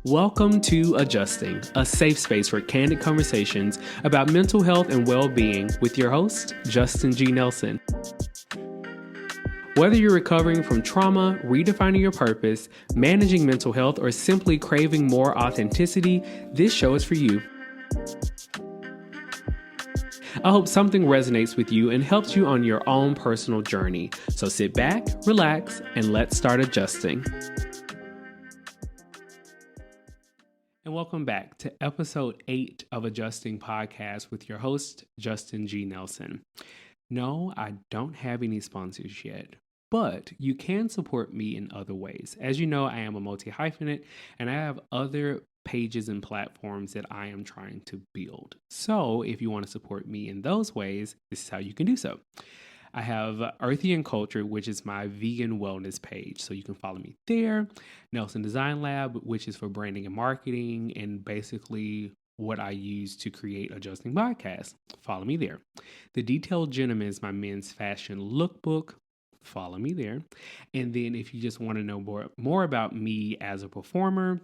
Welcome to Adjusting, a safe space for candid conversations about mental health and well-being with your host, Justin G. Nelson. Whether you're recovering from trauma, redefining your purpose, managing mental health, or simply craving more authenticity, this show is for you. I hope something resonates with you and helps you on your own personal journey. So sit back, relax, and let's start adjusting. And welcome back to episode 8 of Adjusting Podcast with your host, Justin G. Nelson. No, I don't have any sponsors yet, but you can support me in other ways. As you know, I am a multi-hyphenate and I have other pages and platforms that I am trying to build. So if you want to support me in those ways, this is how you can do so. I have Earthy and Culture, which is my vegan wellness page. So you can follow me there. Nelson Design Lab, which is for branding and marketing and basically what I use to create Adjusting Podcasts. Follow me there. The Detailed Gentleman is my men's fashion lookbook. Follow me there. And then if you just want to know more about me as a performer,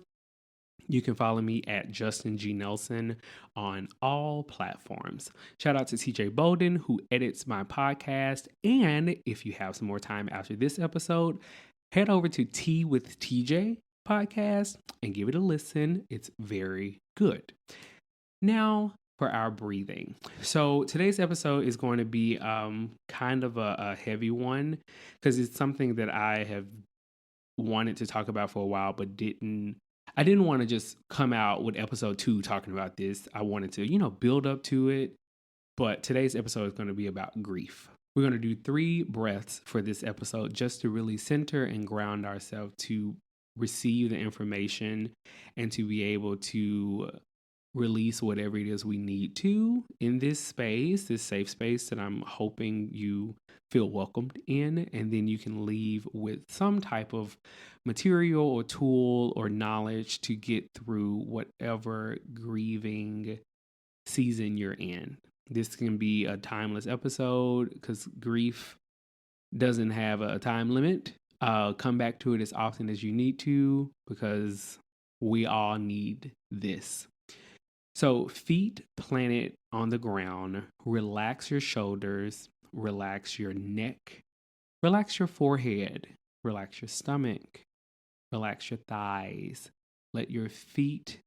you can follow me at Justin G. Nelson on all platforms. Shout out to TJ Bolden, who edits my podcast. And if you have some more time after this episode, head over to Tea with TJ podcast and give it a listen. It's very good. Now for our breathing. So today's episode is going to be kind of a heavy one because it's something that I have wanted to talk about for a while, but I didn't want to just come out with episode 2 talking about this. I wanted to, build up to it. But today's episode is going to be about grief. We're going to do 3 breaths for this episode just to really center and ground ourselves to receive the information and to be able to release whatever it is we need to in this space, this safe space that I'm hoping you feel welcomed in. And then you can leave with some type of material or tool or knowledge to get through whatever grieving season you're in. This can be a timeless episode because grief doesn't have a time limit. Come back to it as often as you need to because we all need this. So feet planted on the ground, relax your shoulders, relax your neck, relax your forehead, relax your stomach, relax your thighs. Let your feet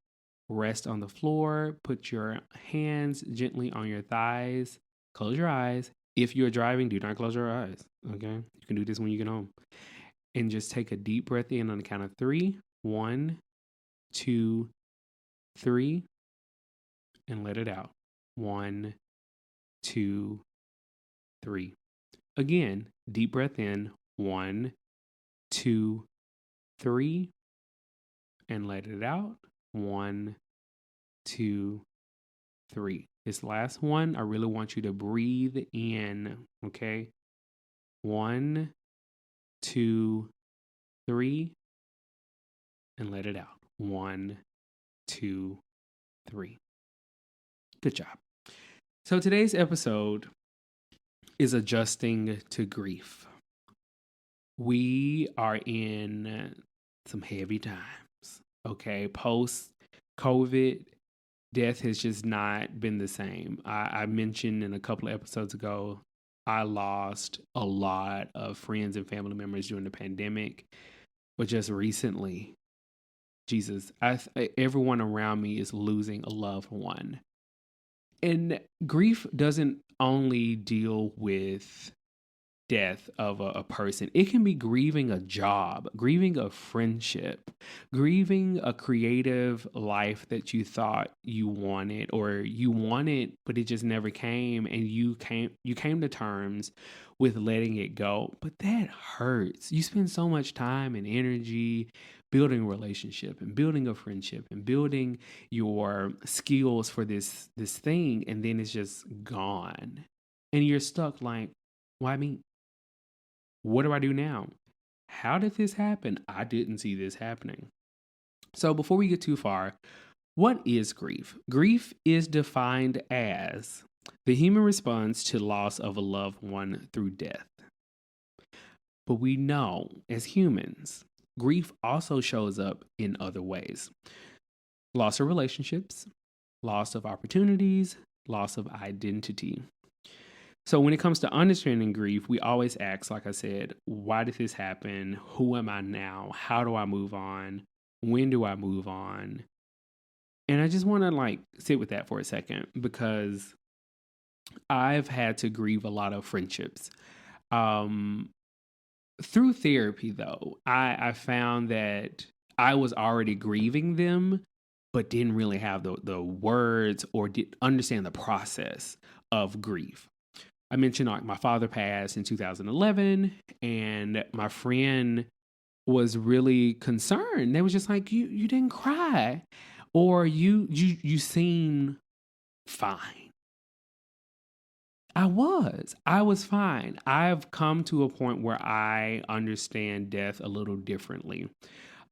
rest on the floor. Put your hands gently on your thighs. Close your eyes. If you're driving, do not close your eyes. Okay? You can do this when you get home. And just take a deep breath in on the count of 3. 1, 2, 3. And let it out. 1, 2, 3. Again, deep breath in. 1, 2, 3. And let it out. 1, 2, 3. This last one, I really want you to breathe in. Okay. 1, 2, 3. And let it out. 1, 2, 3. Good job. So today's episode is adjusting to grief. We are in some heavy times, okay? Post-COVID, death has just not been the same. I mentioned in a couple of episodes ago, I lost a lot of friends and family members during the pandemic, but just recently, Jesus, everyone around me is losing a loved one. And grief doesn't only deal with death of a person. It can be grieving a job, grieving a friendship, grieving a creative life that you thought you wanted but it just never came, and you came to terms with letting it go. But that hurts. You spend so much time and energy building a relationship and building a friendship and building your skills for this thing, and then it's just gone. And you're stuck like, why me? What do I do now? How did this happen? I didn't see this happening. So before we get too far, what is grief? Grief is defined as the human response to loss of a loved one through death. But we know as humans grief also shows up in other ways: loss of relationships, loss of opportunities, loss of identity. So when it comes to understanding grief, we always ask, like I said, why did this happen? Who am I now? How do I move on? When do I move on? And I just want to sit with that for a second, because I've had to grieve a lot of friendships. Um, Through therapy, though, I found that I was already grieving them, but didn't really have the words or did understand the process of grief. I mentioned my father passed in 2011, and my friend was really concerned. They was just like, you didn't cry, or you seem fine. I was fine. I've come to a point where I understand death a little differently.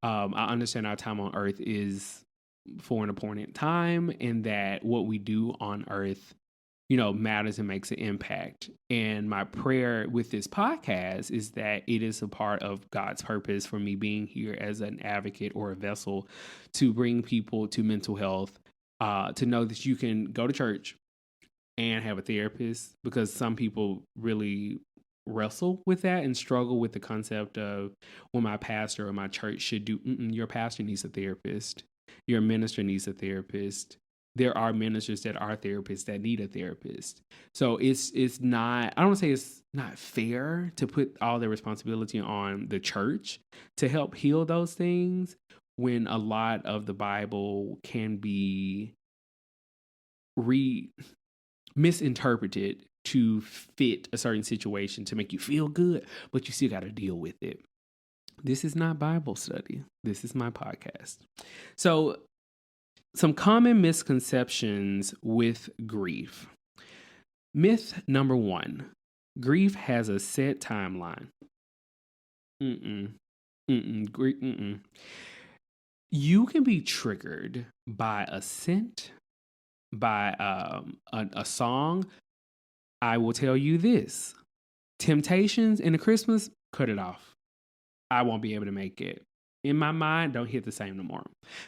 I understand our time on earth is for an appointed time, and that what we do on earth, matters and makes an impact. And my prayer with this podcast is that it is a part of God's purpose for me being here as an advocate or a vessel to bring people to mental health, to know that you can go to church and have a therapist, because some people really wrestle with that and struggle with the concept of, well, my pastor or my church should do. Your pastor needs a therapist. Your minister needs a therapist. There are ministers that are therapists that need a therapist. So it's not, I don't say it's not fair to put all the responsibility on the church to help heal those things, when a lot of the Bible can be misinterpreted to fit a certain situation to make you feel good, but you still got to deal with it. This is not Bible study. This is my podcast. So, some common misconceptions with grief. Myth number 1: grief has a set timeline. You can be triggered by a scent, by a song. I will tell you this: Temptations in the Christmas, cut it off. I won't be able to make it. In my mind, don't hit the same no more.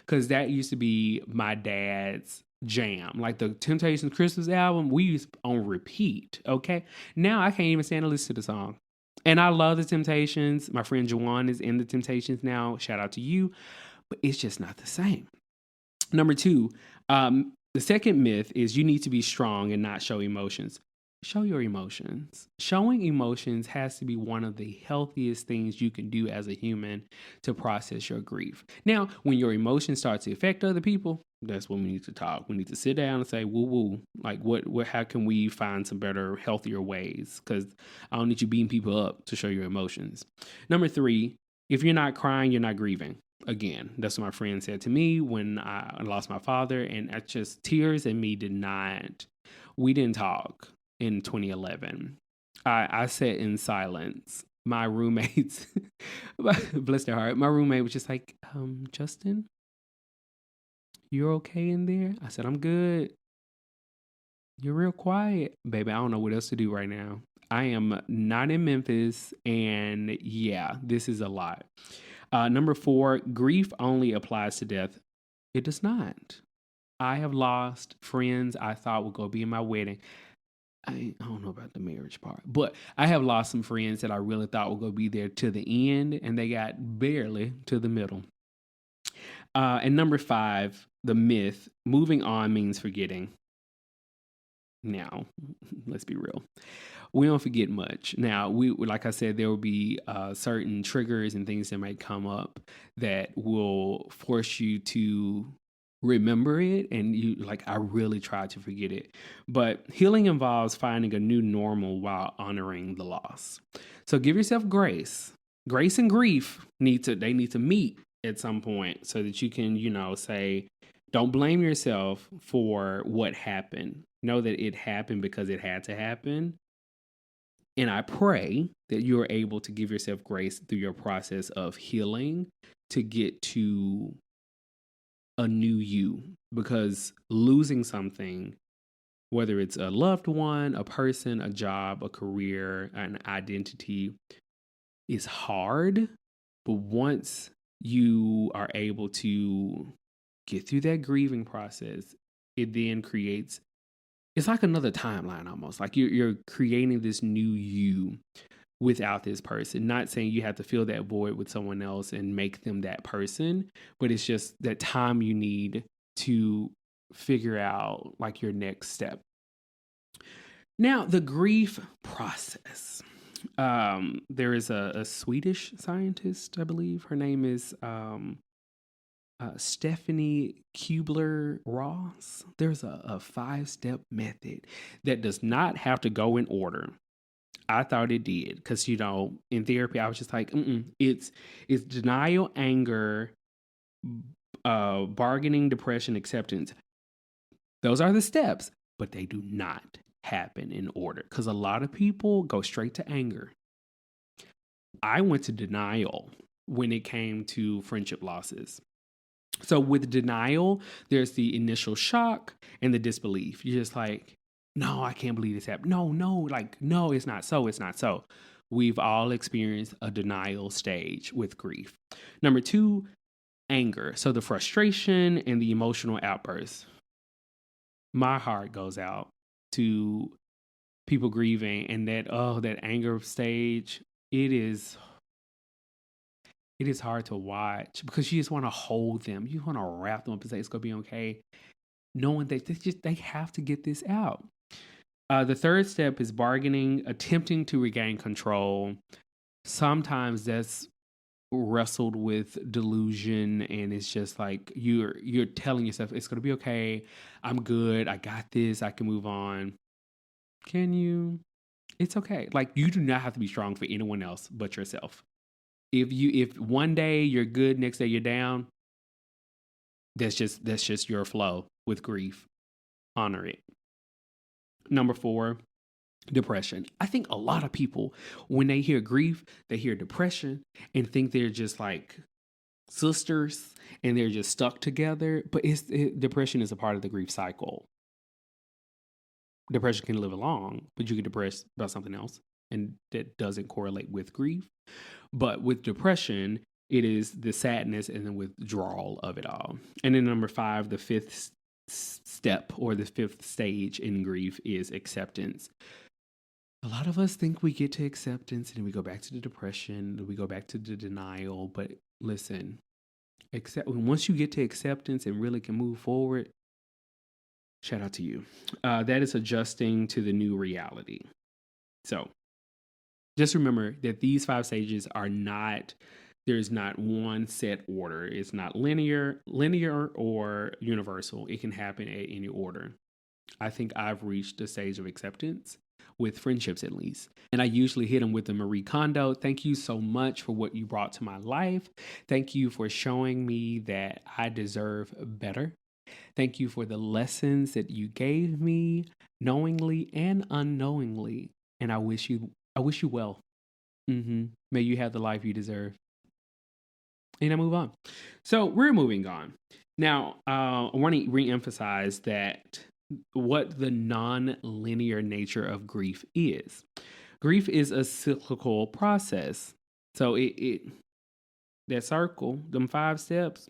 Because that used to be my dad's jam. Like the Temptations Christmas album, we used on repeat, okay? Now I can't even stand to listen to the song. And I love the Temptations. My friend Juwan is in the Temptations now. Shout out to you. But it's just not the same. Number 2, the second myth is you need to be strong and not show emotions. Show your emotions. Showing emotions has to be one of the healthiest things you can do as a human to process your grief. Now, when your emotions start to affect other people, that's when we need to talk. We need to sit down and say, woo, like how can we find some better, healthier ways? Because I don't need you beating people up to show your emotions. Number 3, if you're not crying, you're not grieving. Again, that's what my friend said to me when I lost my father, and tears and me we didn't talk in 2011. I sat in silence. My roommates, bless their heart, my roommate was just like, Justin, you're okay in there? I said, I'm good. You're real quiet. Baby, I don't know what else to do right now. I am not in Memphis, and yeah, this is a lot. Number 4, grief only applies to death. It does not. I have lost friends I thought would go be in my wedding. I don't know about the marriage part, but I have lost some friends that I really thought would go be there to the end, and they got barely to the middle. And number 5, the myth: moving on means forgetting. Now, let's be real. We don't forget much. Now, like I said, there will be certain triggers and things that might come up that will force you to remember it, and you I really tried to forget it. But healing involves finding a new normal while honoring the loss. So give yourself grace. Grace and grief need to meet at some point, so that you can, say, don't blame yourself for what happened. Know that it happened because it had to happen. And I pray that you are able to give yourself grace through your process of healing to get to a new you, because losing something, whether it's a loved one, a person, a job, a career, an identity, is hard. But once you are able to get through that grieving process, it then creates, it's like another timeline almost. Like you're creating this new you without this person. Not saying you have to fill that void with someone else and make them that person, but it's just that time you need to figure out like your next step. Now, the grief process. There is a Swedish scientist, I believe. Her name is Stephanie Kubler-Ross. There's a 5-step method that does not have to go in order. I thought it did because, in therapy, I was just like, it's denial, anger, bargaining, depression, acceptance. Those are the steps, but they do not happen in order because a lot of people go straight to anger. I went to denial when it came to friendship losses. So with denial, there's the initial shock and the disbelief. You're just like, no, I can't believe this happened. No, it's not so. It's not so. We've all experienced a denial stage with grief. Number 2, anger. So the frustration and the emotional outbursts. My heart goes out to people grieving, and that anger stage, it is hard to watch because you just want to hold them. You want to wrap them up and say it's going to be okay, knowing that they have to get this out. The third step is bargaining, attempting to regain control. Sometimes that's wrestled with delusion, and it's just like you're telling yourself it's going to be okay. I'm good. I got this. I can move on. Can you? It's okay. Like, you do not have to be strong for anyone else but yourself. If one day you're good, next day you're down, that's just your flow with grief. Honor it. Number 4, depression. I think a lot of people, when they hear grief, they hear depression and think they're just like sisters and they're just stuck together. But depression is a part of the grief cycle. Depression can live along, but you get depressed about something else, and that doesn't correlate with grief. But with depression, it is the sadness and the withdrawal of it all. And then number 5, the 5th step or the 5th stage in grief is acceptance. A lot of us think we get to acceptance and then we go back to the depression, then we go back to the denial. But listen, once you get to acceptance and really can move forward, shout out to you. That is adjusting to the new reality. So just remember that these 5 stages are not, there's not one set order. It's not linear or universal. It can happen at any order. I think I've reached the stage of acceptance with friendships, at least. And I usually hit them with the Marie Kondo. Thank you so much for what you brought to my life. Thank you for showing me that I deserve better. Thank you for the lessons that you gave me knowingly and unknowingly. And I wish you well. May you have the life you deserve. And I move on. So we're moving on. Now, I want to reemphasize that what the non-linear nature of grief is. Grief is a cyclical process. So that circle, them 5 steps,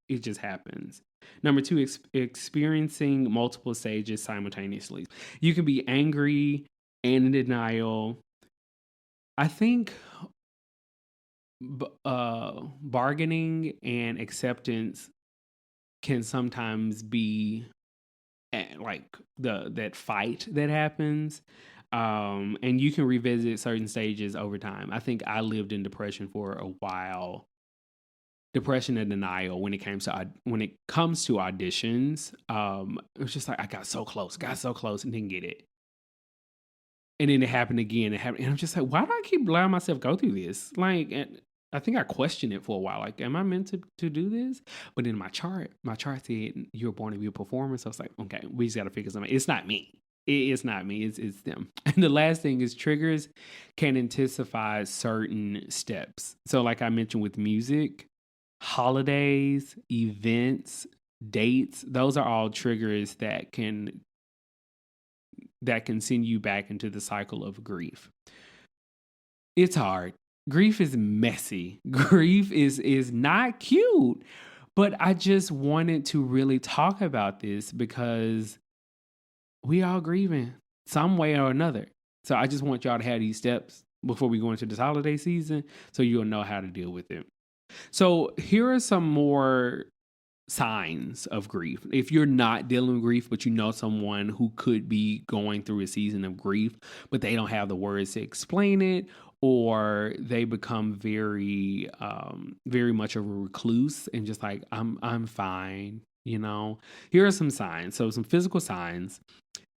it just happens. Number 2, experiencing multiple stages simultaneously. You can be angry and in denial. I think bargaining and acceptance can sometimes be like that fight that happens, and you can revisit certain stages over time. I think I lived in depression for a while. Depression and denial when it comes to auditions. It was just like I got so close and didn't get it. And then it happened again. And I'm just like, why do I keep allowing myself go through this? Like, I think I questioned it for a while. Like, am I meant to do this? But then my chart said you're born to be a performer. So I was like, okay, we just got to figure something. It's not me. It's not me. It's them. And the last thing is triggers can intensify certain steps. So like I mentioned with music, holidays, events, dates, those are all triggers that can send you back into the cycle of grief. It's hard. Grief is messy. Grief is not cute. But I just wanted to really talk about this because we all grieving some way or another. So I just want y'all to have these steps before we go into this holiday season so you'll know how to deal with it. So here are some more signs of grief. If you're not dealing with grief, but you know someone who could be going through a season of grief, but they don't have the words to explain it, or they become very much of a recluse and just like, I'm fine. Here are some signs. So some physical signs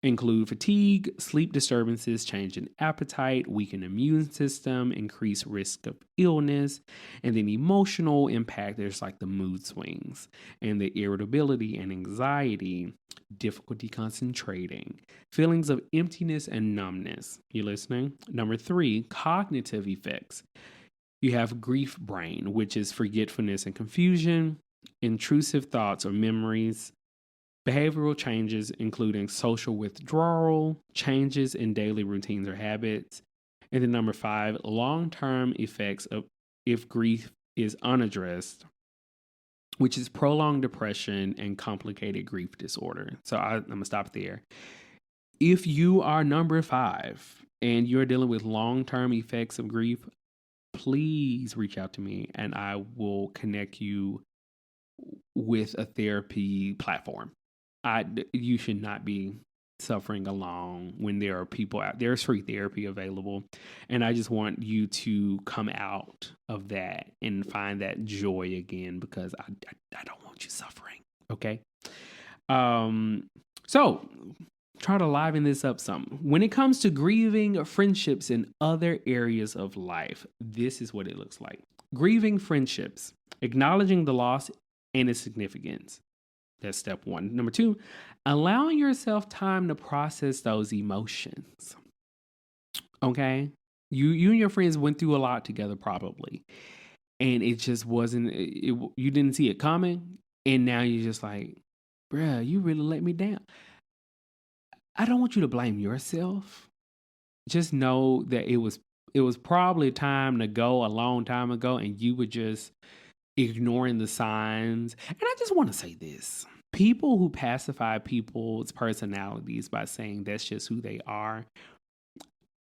include fatigue, sleep disturbances, change in appetite, weakened immune system, increased risk of illness, and then emotional impact. There's like the mood swings and the irritability and anxiety, difficulty concentrating, feelings of emptiness and numbness. You listening? Number 3, cognitive effects. You have grief brain, which is forgetfulness and confusion, intrusive thoughts or memories, behavioral changes, including social withdrawal, changes in daily routines or habits. And then number 5, long-term effects of if grief is unaddressed, which is prolonged depression and complicated grief disorder. So I'm going to stop there. If you are number 5 and you're dealing with long-term effects of grief, please reach out to me and I will connect you with a therapy platform. You should not be suffering alone when there are people out. There's free therapy available. And I just want you to come out of that and find that joy again, because I don't want you suffering. Okay. So try to liven this up some. When it comes to grieving friendships in other areas of life, this is what it looks like. Grieving friendships, acknowledging the loss and its significance. That's step 1. Number 2, allowing yourself time to process those emotions. Okay? You and your friends went through a lot together probably. And it just wasn't, you didn't see it coming. And now you're just like, bruh, you really let me down. I don't want you to blame yourself. Just know that it was probably time to go a long time ago and you were just ignoring the signs. And I just want to say this. People who pacify people's personalities by saying that's just who they are,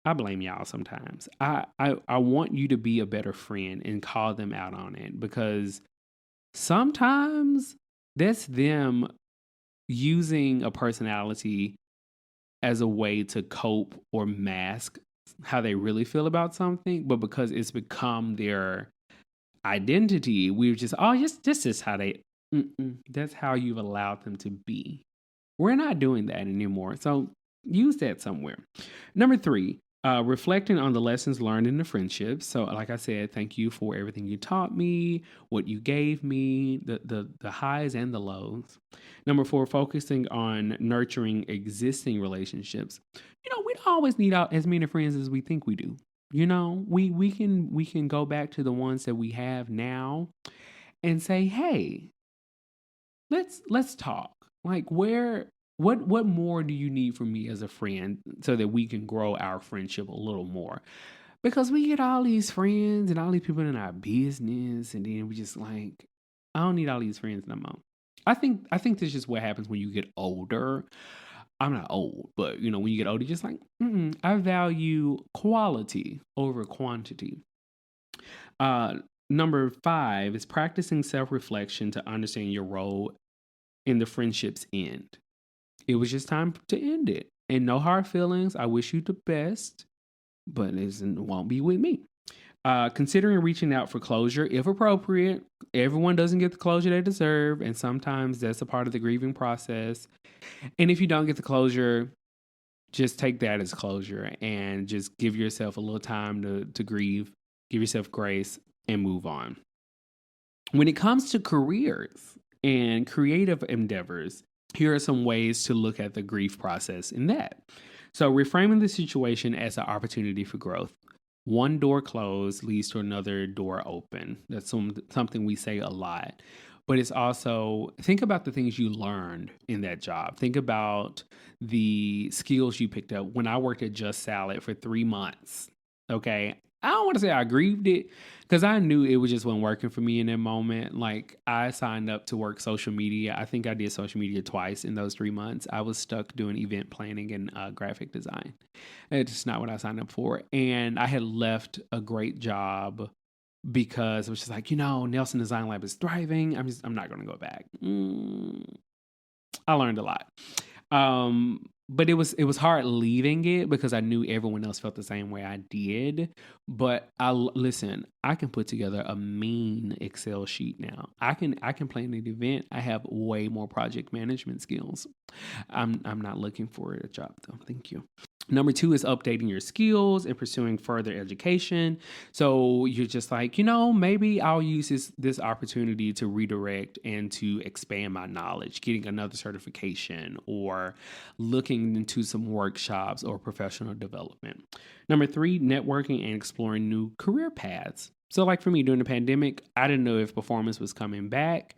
I blame y'all sometimes. I want you to be a better friend and call them out on it, because sometimes that's them using a personality as a way to cope or mask how they really feel about something, but because it's become their identity, we've just, this is how they, that's how you've allowed them to be. We're not doing that anymore. So use that somewhere. Number 3, reflecting on the lessons learned in the friendships. So like I said, thank you for everything you taught me, what you gave me, the highs and the lows. Number 4, focusing on nurturing existing relationships. We don't always need as many friends as we think we do. We can go back to the ones that we have now and say, hey, let's talk. Like, what more do you need from me as a friend so that we can grow our friendship a little more? Because we get all these friends and all these people in our business, and then we just like, I don't need all these friends no more. I think this is just what happens when you get older. I'm not old, but when you get older, you're just like, I value quality over quantity. Number 5 is practicing self-reflection to understand your role in the friendship's end. It was just time to end it. And no hard feelings. I wish you the best, but it won't be with me. Considering reaching out for closure, if appropriate. Everyone doesn't get the closure they deserve, and sometimes that's a part of the grieving process. And if you don't get the closure, just take that as closure and just give yourself a little time to grieve, give yourself grace, and move on. When it comes to careers and creative endeavors, here are some ways to look at the grief process in that. So reframing the situation as an opportunity for growth. One door closed leads to another door open. That's something we say a lot. But it's also, think about the things you learned in that job. Think about the skills you picked up. When I worked at Just Salad for 3 months, okay, I don't want to say I grieved it because I knew it was just wasn't working for me in that moment. Like I signed up to work social media. I think I did social media twice in those 3 months. I was stuck doing event planning and graphic design. It's just not what I signed up for. And I had left a great job because it was just like, Nelson Design Lab is thriving. I'm not going to go back. I learned a lot. But it was hard leaving it because I knew everyone else felt the same way I did. But listen, I can put together a mean Excel sheet now. I can plan an event. I have way more project management skills. I'm not looking for a job though. Thank you. Number 2 is updating your skills and pursuing further education. So you're just like, maybe I'll use this opportunity to redirect and to expand my knowledge, getting another certification or looking into some workshops or professional development. Number 3, networking and exploring new career paths. So like for me during the pandemic, I didn't know if performance was coming back.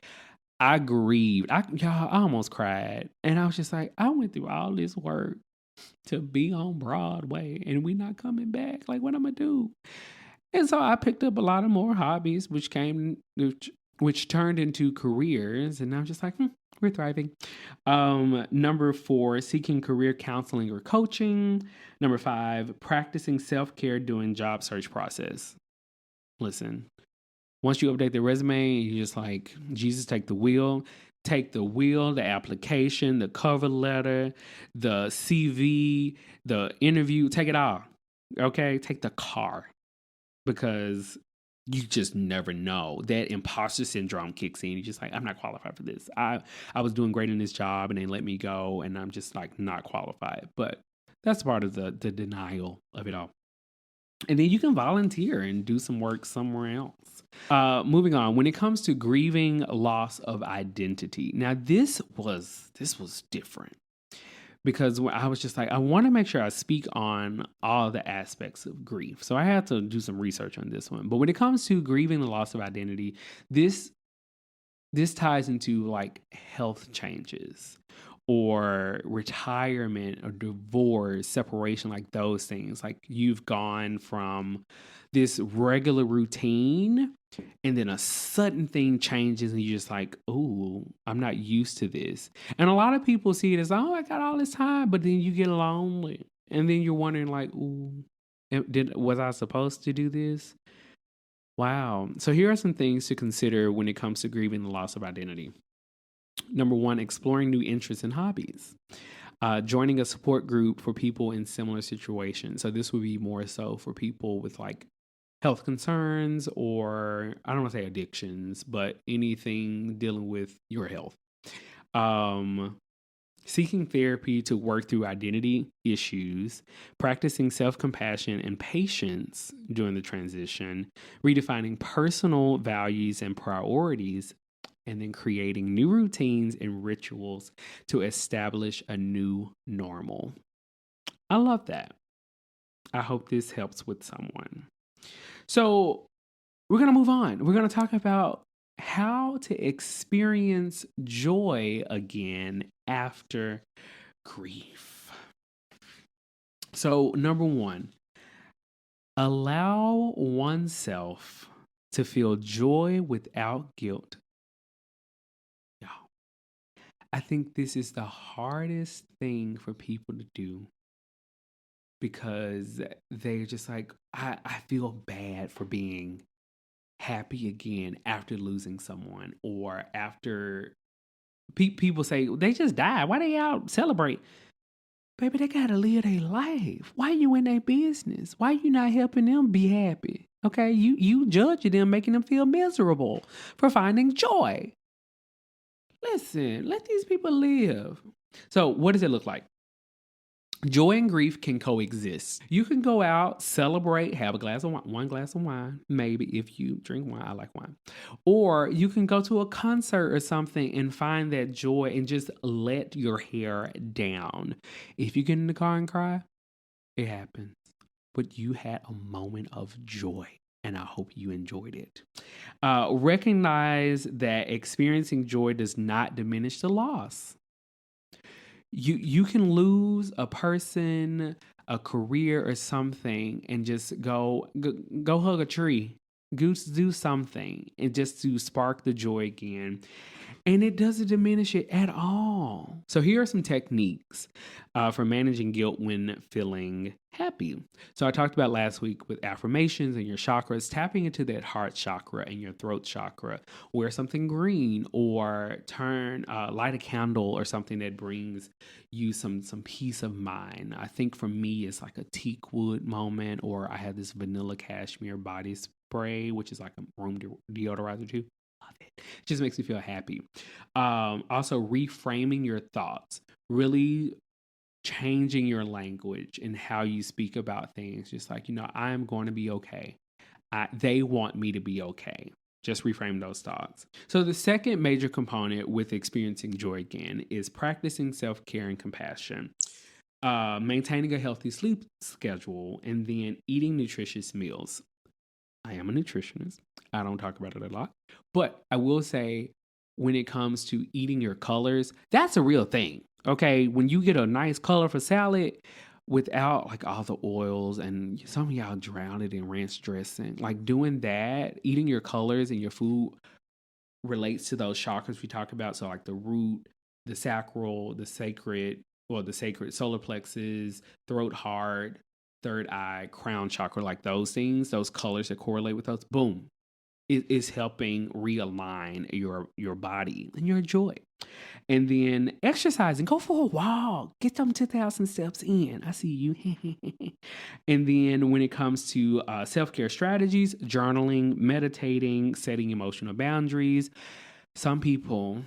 I grieved. I almost cried. And I was just like, I went through all this work to be on Broadway and we not coming back. Like, what am I do? And so I picked up a lot of more hobbies, which turned into careers. And I'm just like, we're thriving. Number 4, seeking career counseling or coaching. Number 5, practicing self-care during job search process. Listen, once you update the resume, you're just like, Jesus, take the wheel. Take the wheel, the application, the cover letter, the CV, the interview, take it all. Okay? Take the car. Because you just never know. That imposter syndrome kicks in. You're just like, I'm not qualified for this. I was doing great in this job and they let me go and I'm just like not qualified. But that's part of the denial of it all. And then you can volunteer and do some work somewhere else. Moving on, when it comes to grieving loss of identity. Now, this was different because I was just like, I want to make sure I speak on all the aspects of grief. So I had to do some research on this one. But when it comes to grieving the loss of identity, this ties into like health changes or retirement or divorce, separation, like those things. Like you've gone from this regular routine and then a sudden thing changes and you're just like, oh, I'm not used to this. And a lot of people see it as, oh, I got all this time, but then you get lonely. And then you're wondering like, ooh, was I supposed to do this? Wow. So here are some things to consider when it comes to grieving the loss of identity. Number 1, exploring new interests and hobbies. Joining a support group for people in similar situations. So this would be more so for people with like health concerns or I don't want to say addictions, but anything dealing with your health. Seeking therapy to work through identity issues, practicing self-compassion and patience during the transition, redefining personal values and priorities, and then creating new routines and rituals to establish a new normal. I love that. I hope this helps with someone. So we're going to move on. We're going to talk about how to experience joy again after grief. So, number 1, allow oneself to feel joy without guilt. I think this is the hardest thing for people to do because they're just like, I feel bad for being happy again after losing someone or after people say they just died. Why they out celebrate? Baby, they gotta live their life. Why you in their business? Why you not helping them be happy? Okay, you judging them, making them feel miserable for finding joy. Listen, let these people live. So what does it look like? Joy and grief can coexist. You can go out, celebrate, have a glass of wine, 1 glass of wine, maybe if you drink wine. I like wine. Or you can go to a concert or something and find that joy and just let your hair down. If you get in the car and cry, it happens. But you had a moment of joy. And I hope you enjoyed it. Recognize that experiencing joy does not diminish the loss. You can lose a person, a career or something, and just go hug a tree. Do something and just to spark the joy again. And it doesn't diminish it at all. So here are some techniques for managing guilt when feeling happy. So I talked about last week with affirmations and your chakras, tapping into that heart chakra and your throat chakra. Wear something green, or light a candle or something that brings you some peace of mind. I think for me, it's like a teak wood moment, or I have this vanilla cashmere body spray, which is like a room deodorizer too. Love it. It just makes me feel happy. Also, reframing your thoughts, really changing your language and how you speak about things. Just like, I'm going to be okay. They want me to be okay. Just reframe those thoughts. So the second major component with experiencing joy again is practicing self-care and compassion. Maintaining a healthy sleep schedule, and then eating nutritious meals. I am a nutritionist. I don't talk about it a lot, but I will say when it comes to eating your colors, that's a real thing. Okay. When you get a nice colorful salad without like all the oils, and some of y'all drown it in ranch dressing, like doing that, eating your colors and your food relates to those chakras we talk about. So like the root, the sacral, the sacred solar plexus, throat, heart, third eye, crown chakra, like those things, those colors that correlate with those, boom, it is helping realign your body and your joy. And then exercising, go for a walk, get them 2,000 steps in. I see you. And then when it comes to self-care strategies, journaling, meditating, setting emotional boundaries. Some people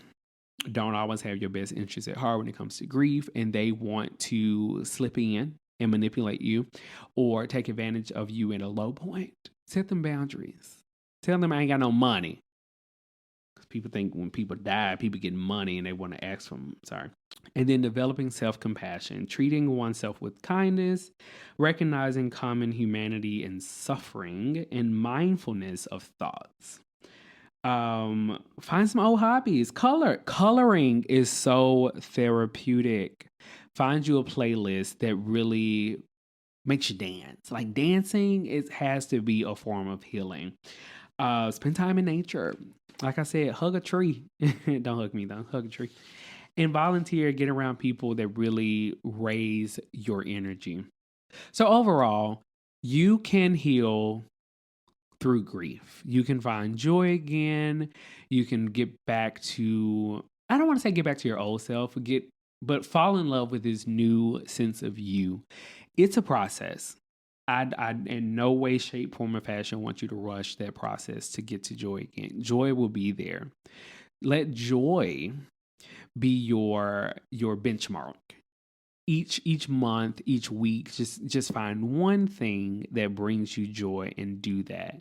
don't always have your best interests at heart when it comes to grief, and they want to slip in and manipulate you or take advantage of you in a low point. Set them boundaries. Tell them I ain't got no money. Because people think when people die, people get money and they want to ask for them. Sorry. And then developing self-compassion, treating oneself with kindness, recognizing common humanity and suffering, and mindfulness of thoughts. Find some old hobbies. Coloring is so therapeutic. Find you a playlist that really makes you dance. Like dancing, it has to be a form of healing. Spend time in nature. Like I said, hug a tree. Don't hug me though. Hug a tree. And volunteer, get around people that really raise your energy. So overall, you can heal through grief. You can find joy again. You can get back to, I don't want to say get back to your old self, but fall in love with this new sense of you. It's a process. I in no way, shape, form, or fashion want you to rush that process to get to joy again. Joy will be there. Let joy be your benchmark. Each month, each week, just find one thing that brings you joy and do that.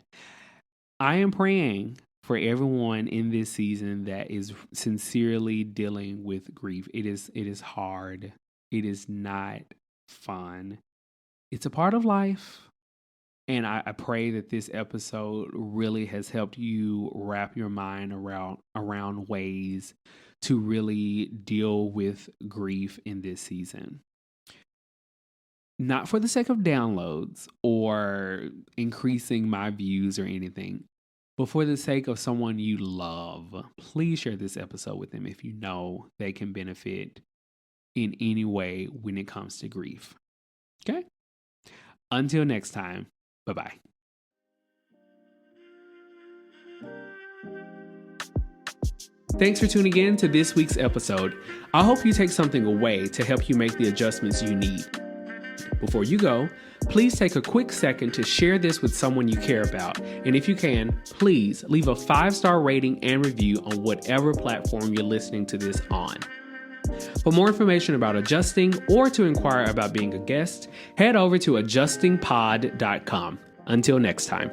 I am praying for everyone in this season that is sincerely dealing with grief. It is hard. It is not fun. It's a part of life. And I pray that this episode really has helped you wrap your mind around ways to really deal with grief in this season. Not for the sake of downloads or increasing my views or anything, but for the sake of someone you love. Please share this episode with them if you know they can benefit in any way when it comes to grief. Okay? Until next time, bye-bye. Thanks for tuning in to this week's episode. I hope you take something away to help you make the adjustments you need. Before you go, please take a quick second to share this with someone you care about. And if you can, please leave a 5-star rating and review on whatever platform you're listening to this on. For more information about adjusting or to inquire about being a guest, head over to adjustingpod.com. Until next time.